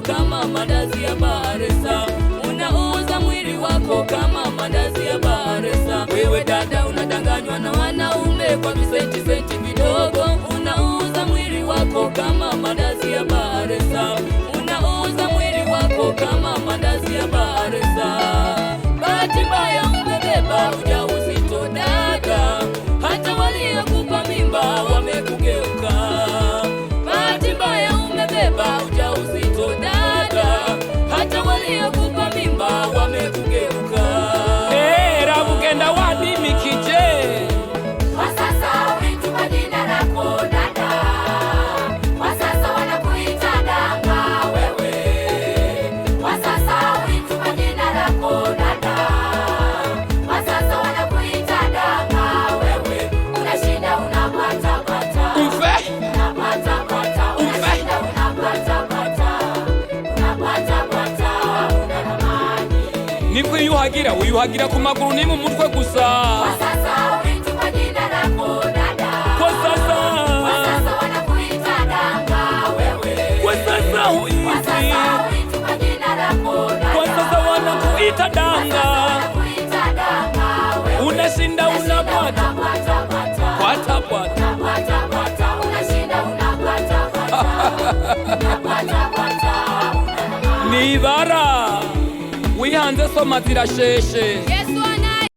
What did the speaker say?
wako kama mandazi ya Bahresa, unauza mwili wako kama mandazi ya Bahresa. Wewe dada unadanganywa na wanaume kwa visenti senti vidogo, unauza mwili wako kama mandazi ya Bahresa, unauza mwili wako kama mandazi ya Bahresa. Bahati mbaya umebeba ujauzito dada, hata waliokupa mimba wamekugeuka. Bahati mbaya umebeba ujauzito dada, hata waliokupa mimba wamekugeuka. Rabugenda wadimi kije kwa sasa ulituma jina lako dada, kwa sasa wanakuita danga wewe. Kwa sasa ulituma jina lako dada, kwa sasa wanakuita danga wewe. Unashinda unapata pata umfe unapata pata, unashinda unapata pata unapata pata, unaramani niko uyuhagira ku maguru ni mu mutwe gusa. kwa sasa ulituma jina lako dada, Kwa sasa wanakuita danga wewe. kwa sasa Kwa sasa ulituma jina lako dada, kwa sasa wanakuita danga, wanakuita danga wewe. unashinda unapata Unapata pata pata pata. unapata pata, unashinda unapata pata unapata pata, Nibara wihanze soma zirasheshe